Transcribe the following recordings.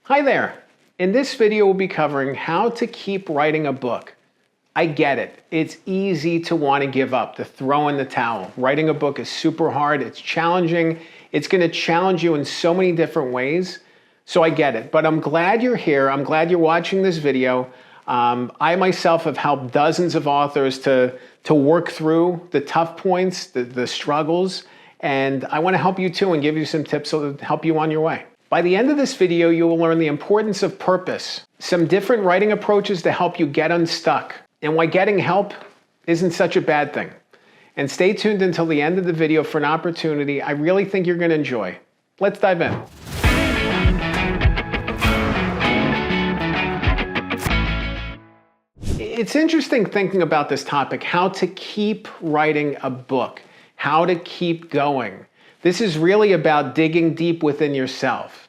Hi there. In this video, we'll be covering how to keep writing a book. I get it. It's easy to want to give up, to throw in the towel. Writing a book is super hard. It's challenging. It's going to challenge you in so many different ways. So I get it. But I'm glad you're here. I'm glad you're watching this video. I myself have helped dozens of authors to work through the tough points, the struggles. And I want to help you too and give you some tips to help you on your way. By the end of this video, you will learn the importance of purpose, some different writing approaches to help you get unstuck, and why getting help isn't such a bad thing. And stay tuned until the end of the video for an opportunity I really think you're going to enjoy. Let's dive in. It's interesting thinking about this topic, how to keep writing a book, how to keep going. This is really about digging deep within yourself,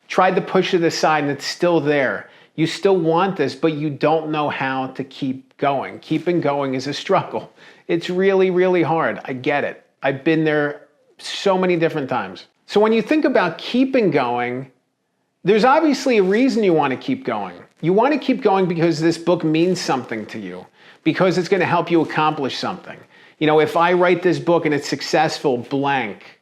Tried to push it aside and it's still there. You still want this, but you don't know how to keep going. Keeping going is a struggle. It's really, really hard. I get it. I've been there so many different times. So when you think about keeping going, there's obviously a reason you want to keep going. You want to keep going because this book means something to you, because it's going to help you accomplish something. If I write this book and it's successful, blank.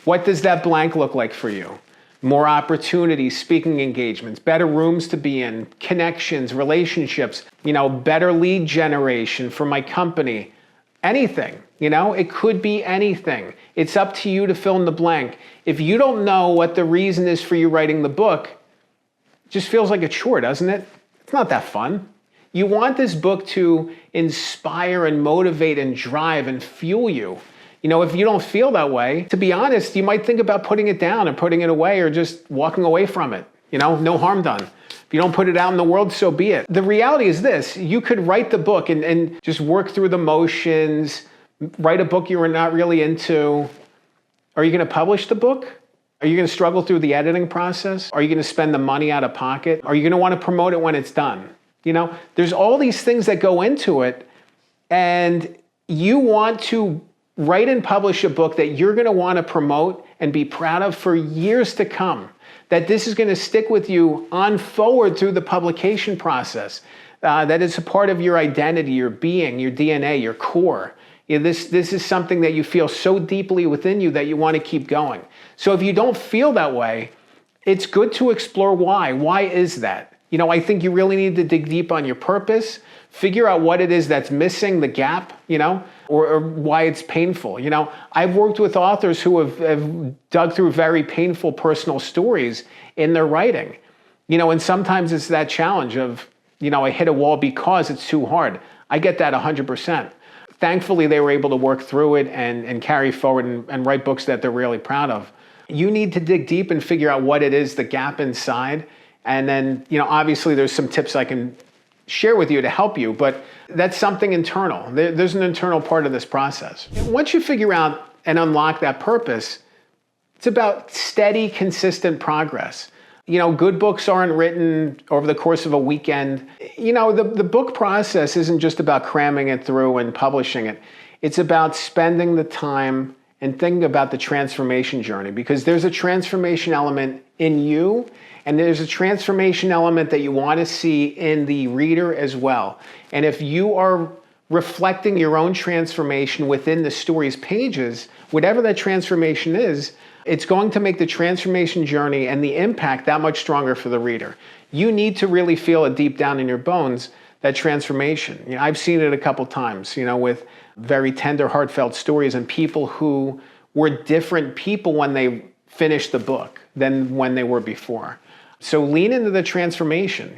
What does that blank look like for you? More opportunities, speaking engagements, better rooms to be in, connections, relationships, better lead generation for my company, anything, it could be anything. It's up to you to fill in the blank. If you don't know what the reason is for you writing the book, it just feels like a chore, doesn't it? It's not that fun. You want this book to inspire and motivate and drive and fuel you. If you don't feel that way, to be honest, you might think about putting it down or putting it away or just walking away from it. No harm done. If you don't put it out in the world, so be it. The reality is this: you could write the book and just work through the motions, write a book you were not really into. Are you going to publish the book? Are you going to struggle through the editing process? Are you going to spend the money out of pocket? Are you going to want to promote it when it's done? There's all these things that go into it, and you want to write and publish a book that you're going to want to promote and be proud of for years to come. That this is going to stick with you on forward through the publication process. That it's a part of your identity, your being, your DNA, your core. This is something that you feel so deeply within you that you want to keep going. So if you don't feel that way, it's good to explore why. Why is that? I think you really need to dig deep on your purpose, figure out what it is that's missing, the gap, or why it's painful. I've worked with authors who have dug through very painful personal stories in their writing, and sometimes it's that challenge of, I hit a wall because it's too hard. I get that 100%. Thankfully, they were able to work through it and carry forward and write books that they're really proud of. You need to dig deep and figure out what it is, the gap inside. And then, obviously there's some tips I can share with you to help you, but that's something internal. There's an internal part of this process. Once you figure out and unlock that purpose, it's about steady, consistent progress. Good books aren't written over the course of a weekend. The book process isn't just about cramming it through and publishing it. It's about spending the time and thinking about the transformation journey, because there's a transformation element in you, and there's a transformation element that you want to see in the reader as well. And if you are reflecting your own transformation within the story's pages, whatever that transformation is, it's going to make the transformation journey and the impact that much stronger for the reader. You need to really feel it deep down in your bones, that transformation. I've seen it a couple times, with very tender, heartfelt stories and people who were different people when they finished the book than when they were before. So lean into the transformation,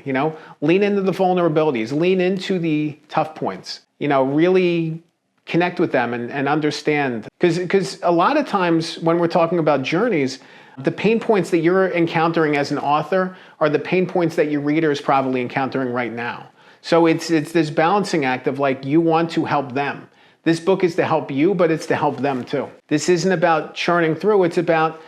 lean into the vulnerabilities, lean into the tough points, really connect with them and understand. Because a lot of times when we're talking about journeys, the pain points that you're encountering as an author are the pain points that your reader is probably encountering right now. So it's this balancing act of you want to help them. This book is to help you, but it's to help them too. This isn't about churning through. It's about,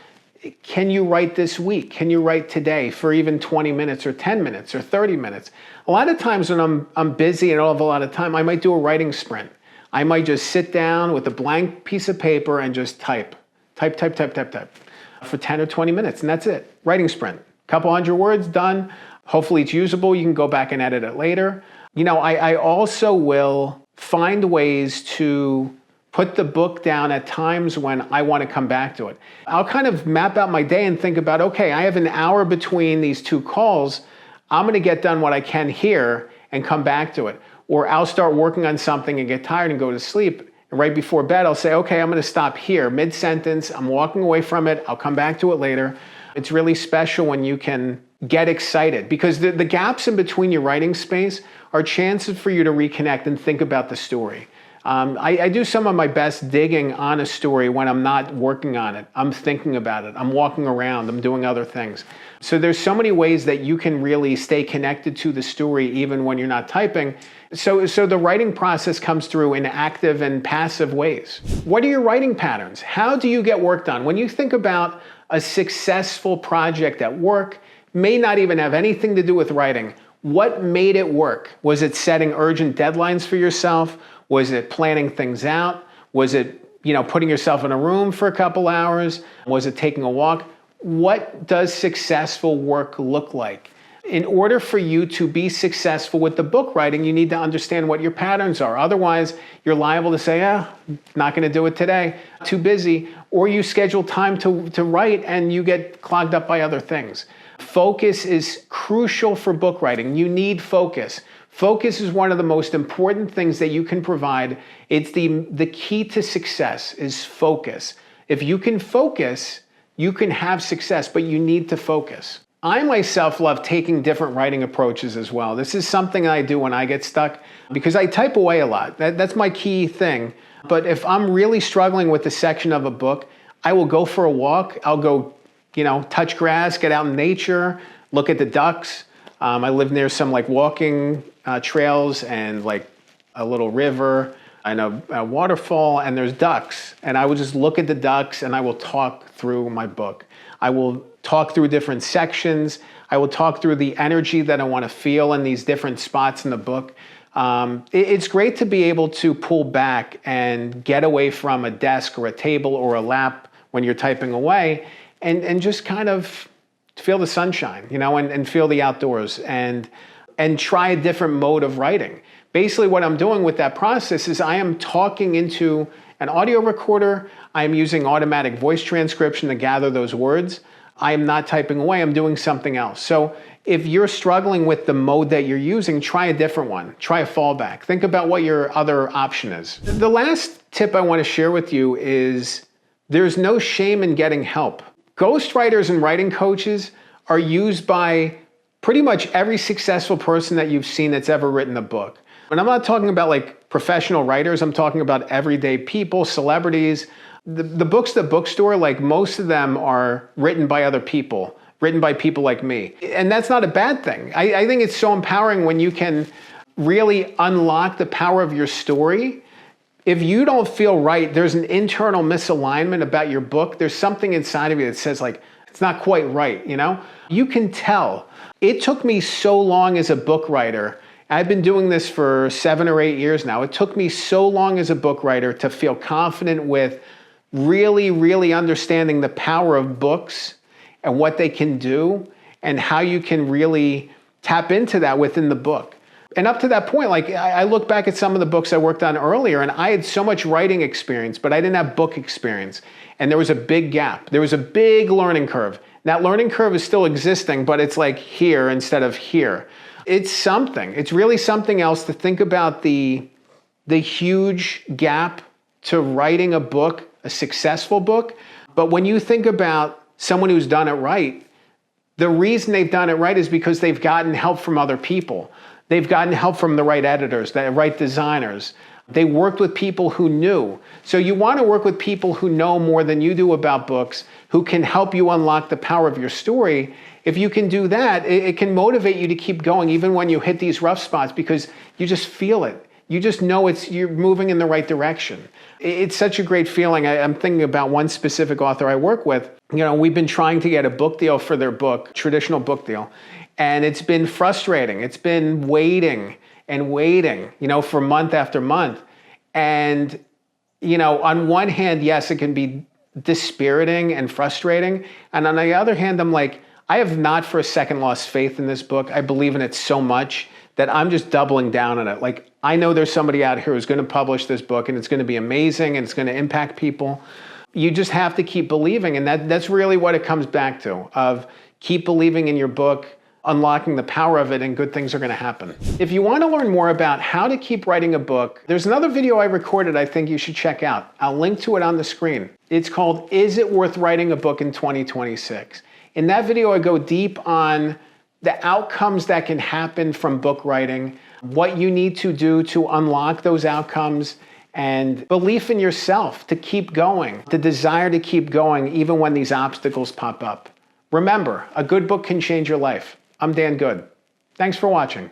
can you write this week? Can you write today for even 20 minutes or 10 minutes or 30 minutes? A lot of times when I'm busy and I don't have a lot of time, I might do a writing sprint. I might just sit down with a blank piece of paper and just type for 10 or 20 minutes, and that's it. Writing sprint. couple hundred words, done. Hopefully it's usable. You can go back and edit it later. I also will find ways to put the book down at times when I want to come back to it. I'll kind of map out my day and think about, okay, I have an hour between these two calls. I'm going to get done what I can here and come back to it. Or I'll start working on something and get tired and go to sleep. And right before bed, I'll say, okay, I'm going to stop here, mid-sentence. I'm walking away from it. I'll come back to it later. It's really special when you can get excited, because the gaps in between your writing space are chances for you to reconnect and think about the story. I do some of my best digging on a story when I'm not working on it. I'm thinking about it. I'm walking around. I'm doing other things. So there's so many ways that you can really stay connected to the story even when you're not typing. So the writing process comes through in active and passive ways. What are your writing patterns? How do you get work done? When you think about a successful project at work, may not even have anything to do with writing. What made it work? Was it setting urgent deadlines for yourself? Was it planning things out? Was it, putting yourself in a room for a couple hours? Was it taking a walk? What does successful work look like? In order for you to be successful with the book writing, you need to understand what your patterns are. Otherwise, you're liable to say, not going to do it today, too busy, or you schedule time to write and you get clogged up by other things. Focus is crucial for book writing. You need focus. Focus is one of the most important things that you can provide. It's the key to success is focus. If you can focus, you can have success, but you need to focus. I myself love taking different writing approaches as well. This is something I do when I get stuck because I type away a lot. That's my key thing. But if I'm really struggling with a section of a book, I will go for a walk. I'll go, touch grass, get out in nature, look at the ducks. I live near some walking trails and a little river and a waterfall, and there's ducks. And I will just look at the ducks and I will talk through my book. I will talk through different sections. I will talk through the energy that I want to feel in these different spots in the book. It's great to be able to pull back and get away from a desk or a table or a lap when you're typing away and just kind of feel the sunshine, and feel the outdoors and try a different mode of writing. Basically what I'm doing with that process is I am talking into an audio recorder. I am using automatic voice transcription to gather those words. I am not typing away. I'm doing something else. So if you're struggling with the mode that you're using, try a different one. Try a fallback. Think about what your other option is. The last tip I want to share with you is there's no shame in getting help. Ghostwriters and writing coaches are used by pretty much every successful person that you've seen that's ever written a book. And I'm not talking about professional writers. I'm talking about everyday people, celebrities. The books at the bookstore, most of them are written by other people, written by people like me. And that's not a bad thing. I think it's so empowering when you can really unlock the power of your story. If you don't feel right, there's an internal misalignment about your book. There's something inside of you that says it's not quite right, You can tell. It took me so long as a book writer. I've been doing this for 7 or 8 years now. It took me so long as a book writer to feel confident with really, really understanding the power of books and what they can do and how you can really tap into that within the book. And up to that point, I look back at some of the books I worked on earlier and I had so much writing experience, but I didn't have book experience. And there was a big gap. There was a big learning curve. That learning curve is still existing, but it's here instead of here. It's something. It's really something else to think about the huge gap to writing a book, a successful book. But when you think about someone who's done it right, the reason they've done it right is because they've gotten help from other people. They've gotten help from the right editors, the right designers. They worked with people who knew. So you want to work with people who know more than you do about books, who can help you unlock the power of your story. If you can do that, it can motivate you to keep going even when you hit these rough spots because you just feel it. You just know you're moving in the right direction. It's such a great feeling. I'm thinking about one specific author I work with. We've been trying to get a book deal for their book, traditional book deal, and it's been frustrating. It's been waiting and waiting, for month after month. And, on one hand, yes, it can be dispiriting and frustrating. And on the other hand, I'm I I have not for a second lost faith in this book. I believe in it so much that I'm just doubling down on it. Like, I know there's somebody out here who's going to publish this book and it's going to be amazing and it's going to impact people. You just have to keep believing. And that's really what it comes back to, of keep believing in your book, unlocking the power of it, and good things are going to happen. If you want to learn more about how to keep writing a book, there's another video I recorded I think you should check out. I'll link to it on the screen. It's called, Is It Worth Writing a Book in 2026? In that video, I go deep on the outcomes that can happen from book writing, what you need to do to unlock those outcomes, and belief in yourself to keep going, the desire to keep going even when these obstacles pop up. Remember, a good book can change your life. I'm Dan Good. Thanks for watching.